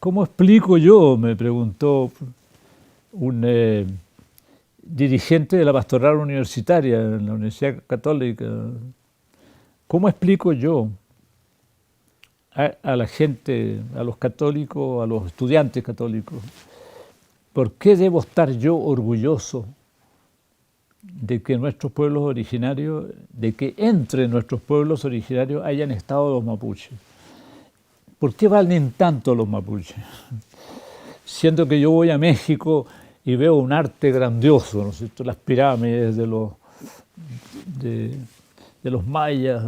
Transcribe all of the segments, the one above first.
¿cómo explico yo? Me preguntó un dirigente de la pastoral universitaria en la Universidad Católica. ¿Cómo explico yo a la gente, a los católicos, a los estudiantes católicos, por qué debo estar yo orgulloso de que nuestros pueblos originarios, de que entre nuestros pueblos originarios hayan estado los mapuches? ¿Por qué valen tanto los mapuches? Siendo que yo voy a México y veo un arte grandioso, ¿no es cierto? Las pirámides de los mayas,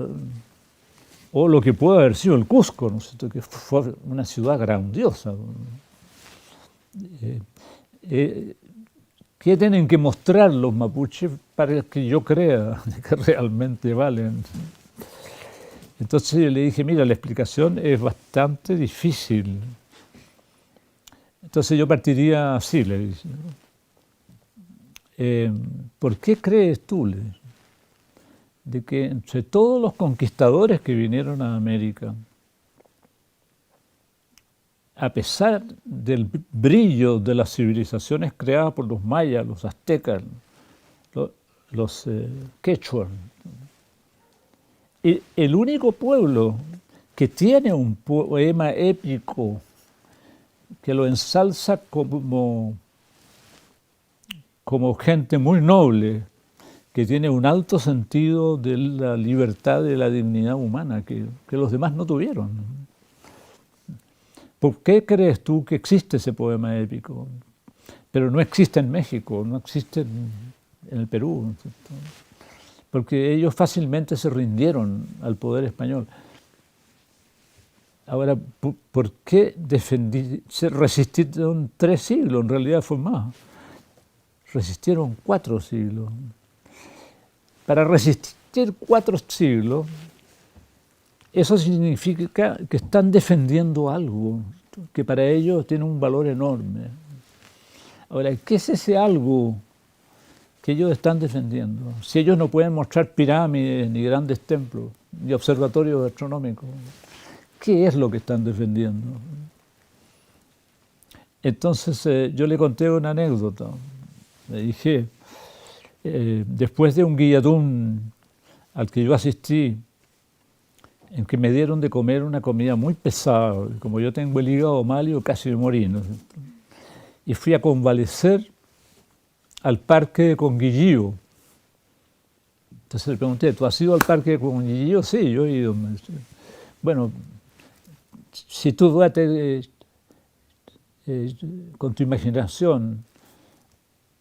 o lo que puede haber sido el Cusco, ¿no es cierto? Que fue una ciudad grandiosa. ¿Qué tienen que mostrar los mapuches para que yo crea que realmente valen? Entonces yo le dije, mira, la explicación es bastante difícil. Entonces yo partiría así, le dije. ¿Por qué crees tú, le dije, de que entre todos los conquistadores que vinieron a América, a pesar del brillo de las civilizaciones creadas por los mayas, los aztecas, los quechuas, el único pueblo que tiene un poema épico que lo ensalza como gente muy noble, que tiene un alto sentido de la libertad y de la dignidad humana que los demás no tuvieron? ¿Por qué crees tú que existe ese poema épico? Pero no existe en México, no existe en el Perú, ¿no es cierto? Porque ellos fácilmente se rindieron al poder español. Ahora, ¿por qué se resistieron 3 siglos? En realidad fue más. Resistieron 4 siglos. Para resistir 4 siglos, eso significa que están defendiendo algo que para ellos tiene un valor enorme. Ahora, ¿qué es ese algo que ellos están defendiendo? Si ellos no pueden mostrar pirámides, ni grandes templos, ni observatorios astronómicos, ¿qué es lo que están defendiendo? Entonces yo le conté una anécdota. Le dije, después de un guillatún al que yo asistí, en que me dieron de comer una comida muy pesada, como yo tengo el hígado mal, yo casi me morí, ¿no? Y fui a convalecer al parque de Conguillío. Entonces le pregunté, ¿tú has ido al parque de Conguillío? Sí, yo he ido. Bueno, si tú date con tu imaginación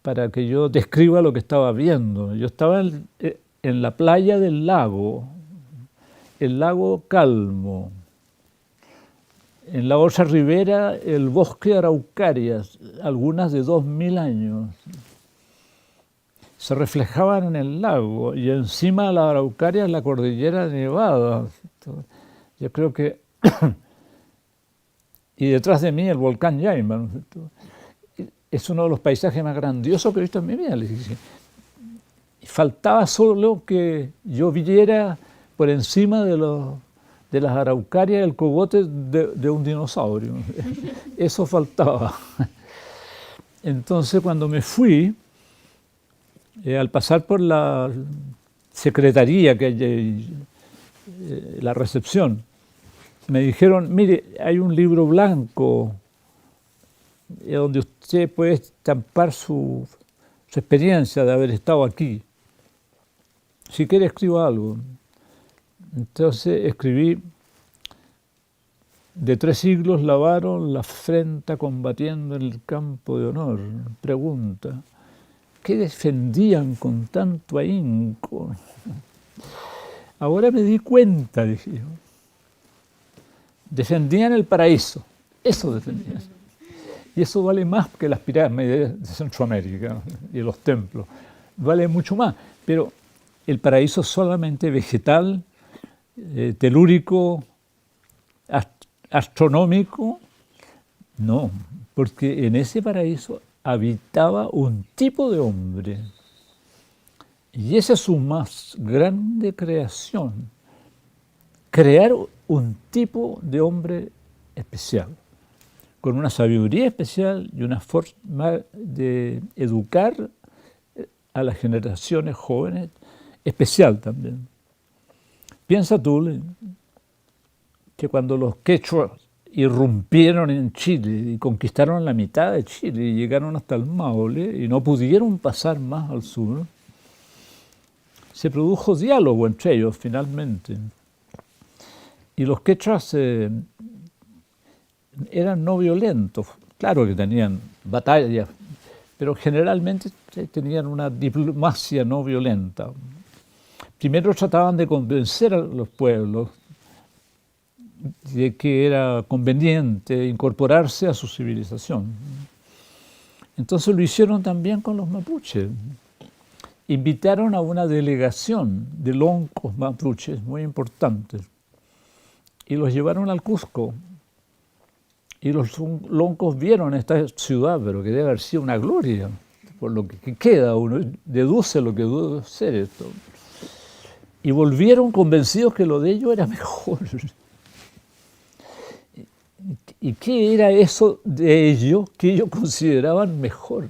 para que yo describa lo que estaba viendo. Yo estaba en la playa del lago, el lago calmo. En la otra ribera, el bosque de araucarias, algunas de 2000 años. Se reflejaban en el lago y encima de la araucaria la cordillera nevada. Yo creo que... y detrás de mí el volcán Yaima, ¿no? Es uno de los paisajes más grandiosos que he visto en mi vida. Le dije. Faltaba solo que yo viera por encima de las araucarias el cogote de un dinosaurio. Eso faltaba. Entonces cuando me fui, al pasar por la secretaría, que hay, la recepción, me dijeron, mire, hay un libro blanco donde usted puede estampar su experiencia de haber estado aquí. Si quiere, escriba algo. Entonces escribí, de 3 siglos lavaron la frente combatiendo en el campo de honor. Pregunta, ¿qué defendían con tanto ahínco? Ahora me di cuenta, dije yo. Defendían el paraíso, eso defendían. Y eso vale más que las pirámides de Centroamérica y los templos. Vale mucho más. Pero el paraíso solamente vegetal, telúrico, astronómico, no. Porque en ese paraíso habitaba un tipo de hombre. Y esa es su más grande creación. Crear un tipo de hombre especial, con una sabiduría especial y una forma de educar a las generaciones jóvenes especial también. Piensa tú que cuando los quechuas irrumpieron en Chile y conquistaron la mitad de Chile y llegaron hasta el Maule y no pudieron pasar más al sur, se produjo diálogo entre ellos finalmente. Y los quechuas eran no violentos, claro que tenían batallas, pero generalmente tenían una diplomacia no violenta. Primero trataban de convencer a los pueblos de que era conveniente incorporarse a su civilización. Entonces lo hicieron también con los mapuches. Invitaron a una delegación de loncos mapuches muy importantes y los llevaron al Cusco. Y los loncos vieron esta ciudad, pero que debe haber sido una gloria, por lo que queda, uno deduce lo que debe ser esto. Y volvieron convencidos que lo de ellos era mejor. ¿Y qué era eso de ellos que ellos consideraban mejor?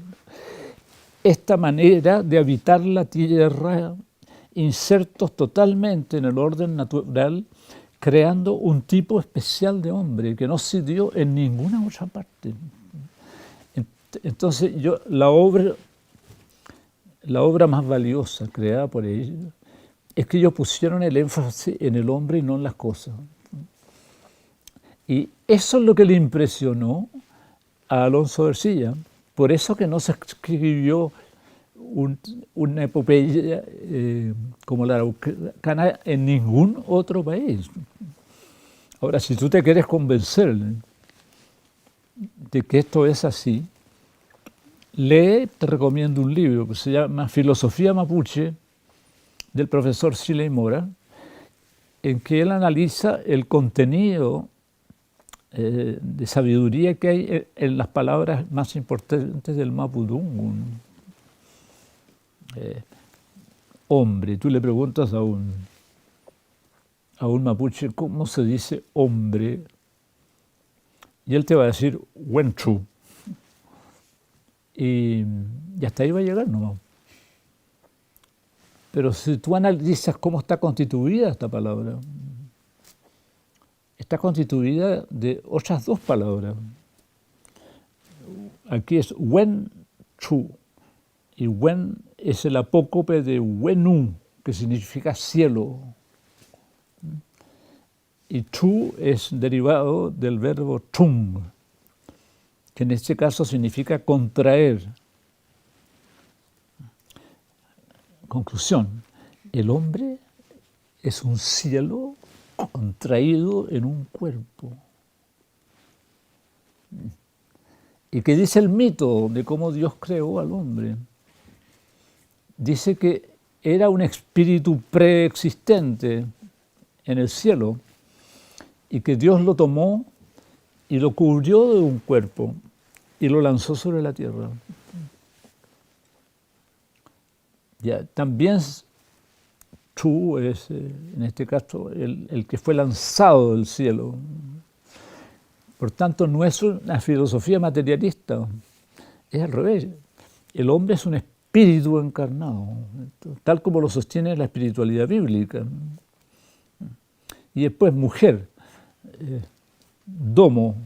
Esta manera de habitar la tierra, insertos totalmente en el orden natural, creando un tipo especial de hombre que no se dio en ninguna otra parte. Entonces, la obra más valiosa creada por ellos es que ellos pusieron el énfasis en el hombre y no en las cosas. Y eso es lo que le impresionó a Alonso de Ercilla. Por eso que no se escribió una epopeya como la araucana en ningún otro país. Ahora, si tú te quieres convencer de que esto es así, te recomiendo un libro que se llama Filosofía Mapuche, del profesor Siley Mora, en que él analiza el contenido de sabiduría que hay en las palabras más importantes del mapudungun. Hombre, tú le preguntas a un mapuche cómo se dice hombre, y él te va a decir wenchu, y hasta ahí va a llegar nomás. Pero si tú analizas cómo está constituida esta palabra, está constituida de otras dos palabras. Aquí es wen-chu, y wen es el apócope de wenu, que significa cielo. Y chu es derivado del verbo chung, que en este caso significa contraer. Conclusión, el hombre es un cielo contraído en un cuerpo. ¿Y qué dice el mito de cómo Dios creó al hombre? Dice que era un espíritu preexistente en el cielo y que Dios lo tomó y lo cubrió de un cuerpo y lo lanzó sobre la tierra. Ya, también Chu es, en este caso, el que fue lanzado del cielo. Por tanto, no es una filosofía materialista, es al revés. El hombre es un espíritu encarnado, tal como lo sostiene la espiritualidad bíblica. Y después, mujer, domo,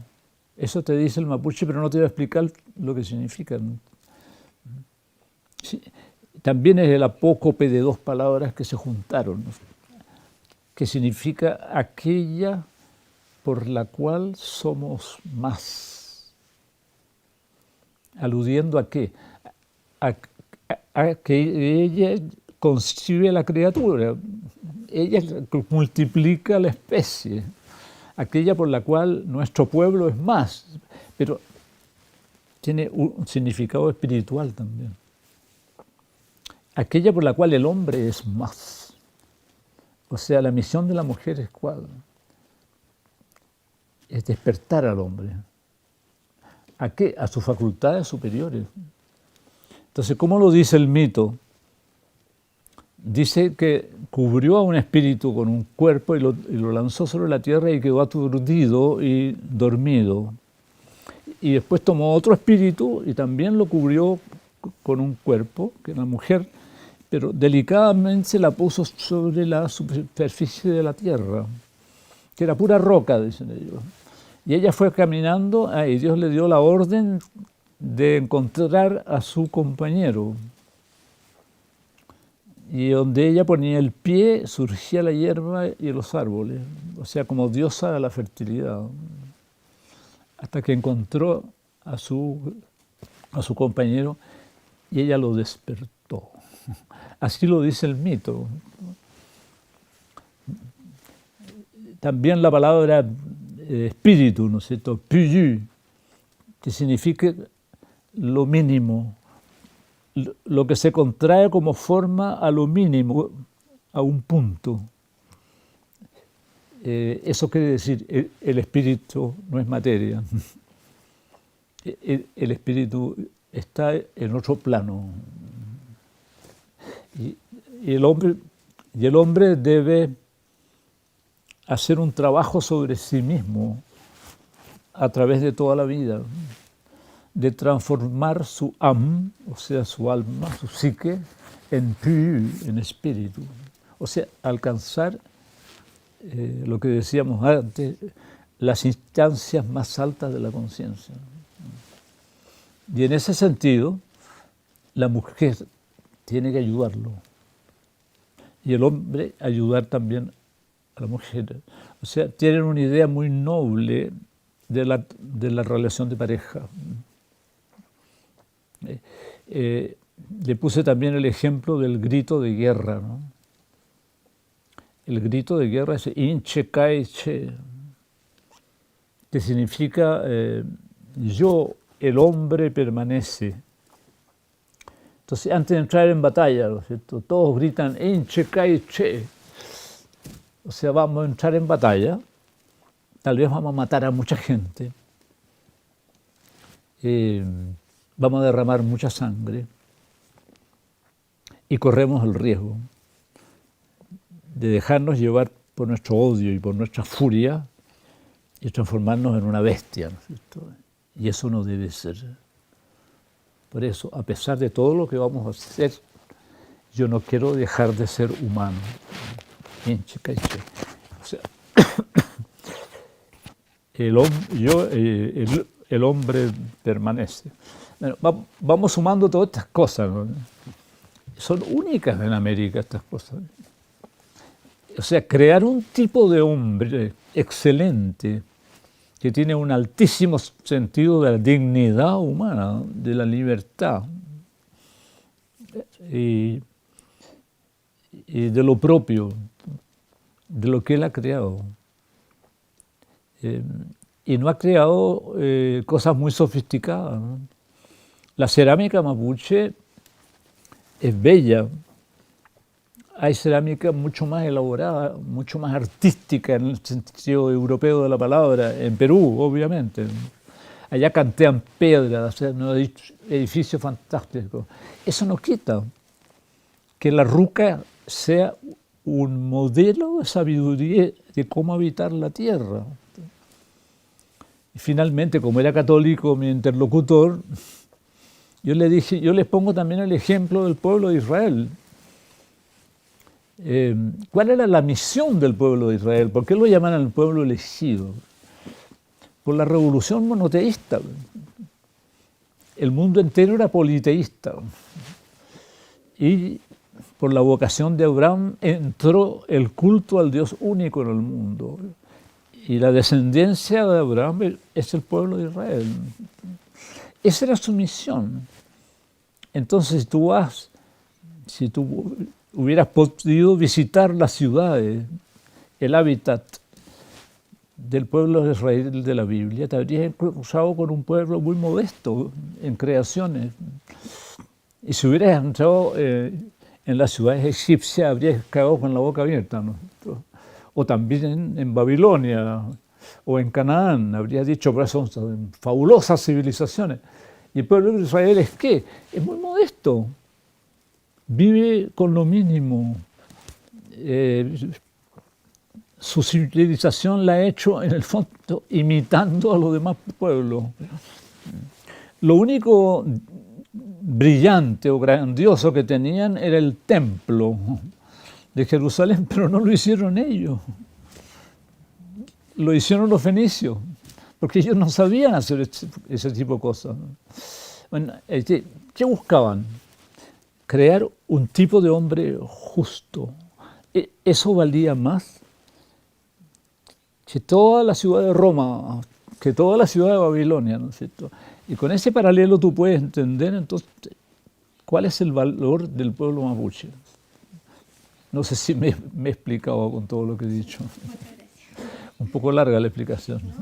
eso te dice el mapuche, pero no te voy a explicar lo que significa. Sí. También es el apócope de dos palabras que se juntaron, que significa aquella por la cual somos más. ¿Aludiendo a qué? A que ella concibe la criatura, ella multiplica la especie, aquella por la cual nuestro pueblo es más, pero tiene un significado espiritual también. Aquella por la cual el hombre es más. O sea, la misión de la mujer es ¿cuál? Es despertar al hombre. ¿A qué? A sus facultades superiores. Entonces, ¿cómo lo dice el mito? Dice que cubrió a un espíritu con un cuerpo y lo lanzó sobre la tierra y quedó aturdido y dormido. y después tomó otro espíritu y también lo cubrió con un cuerpo, que era la mujer, pero delicadamente la puso sobre la superficie de la tierra, que era pura roca, dicen ellos. Y ella fue caminando y Dios le dio la orden de encontrar a su compañero. Y donde ella ponía el pie surgía la hierba y los árboles, o sea, como diosa de la fertilidad, hasta que encontró a su compañero y ella lo despertó. Así lo dice el mito. También la palabra espíritu, ¿no es cierto? Puyu, que significa lo mínimo, lo que se contrae como forma a lo mínimo, a un punto. Eso quiere decir, el espíritu no es materia. El espíritu está en otro plano. Y el hombre debe hacer un trabajo sobre sí mismo a través de toda la vida, de transformar su âme, o sea, su alma, su psique, en pu, en espíritu. O sea, alcanzar lo que decíamos antes, las instancias más altas de la conciencia. Y en ese sentido, la mujer tiene que ayudarlo. Y el hombre ayudar también a la mujer. O sea, tienen una idea muy noble de la relación de pareja. Le puse también el ejemplo del grito de guerra, ¿no? El grito de guerra es inche kai che, que significa yo, el hombre, permanece. Entonces, antes de entrar en batalla, ¿no es cierto? Todos gritan inche kai che. O sea, vamos a entrar en batalla, tal vez vamos a matar a mucha gente, vamos a derramar mucha sangre y corremos el riesgo de dejarnos llevar por nuestro odio y por nuestra furia y transformarnos en una bestia, ¿no es cierto? Y eso no debe ser. Por eso, a pesar de todo lo que vamos a hacer, yo no quiero dejar de ser humano. O sea, el hombre permanece. Bueno, vamos sumando todas estas cosas, ¿no? Son únicas en América estas cosas. O sea, crear un tipo de hombre excelente que tiene un altísimo sentido de la dignidad humana, de la libertad y de lo propio, de lo que él ha creado. Y no ha creado cosas muy sofisticadas, ¿no? La cerámica mapuche es bella. Hay cerámica mucho más elaborada, mucho más artística en el sentido europeo de la palabra, en Perú, obviamente. Allá cantean piedras, hacen edificios fantásticos. Eso no quita que la ruca sea un modelo de sabiduría de cómo habitar la tierra. Y finalmente, como era católico mi interlocutor, yo le dije, yo les pongo también el ejemplo del pueblo de Israel. ¿Cuál era la misión del pueblo de Israel? ¿Por qué lo llaman al pueblo elegido? Por la revolución monoteísta. El mundo entero era politeísta. Y por la vocación de Abraham entró el culto al Dios único en el mundo. Y la descendencia de Abraham es el pueblo de Israel. Esa era su misión. Entonces si tú hubieras podido visitar las ciudades, el hábitat del pueblo de Israel de la Biblia, te habrías cruzado con un pueblo muy modesto en creaciones. Y si hubieras entrado en las ciudades egipcias, habrías quedado con la boca abierta, ¿no? O también en Babilonia o en Canaán, habrías dicho, pero son fabulosas civilizaciones. Y el pueblo de Israel es ¿qué? Es muy modesto. Vive con lo mínimo. Su civilización la ha hecho, en el fondo, imitando a los demás pueblos. Lo único brillante o grandioso que tenían era el templo de Jerusalén, pero no lo hicieron ellos. Lo hicieron los fenicios, porque ellos no sabían hacer ese tipo de cosas. Bueno, ¿qué buscaban? Crear un tipo de hombre justo. Eso valía más que toda la ciudad de Roma, que toda la ciudad de Babilonia, ¿no es cierto? Y con ese paralelo tú puedes entender entonces cuál es el valor del pueblo mapuche. No sé si me he explicado con todo lo que he dicho. Muchas gracias. Un poco larga la explicación. ¿No?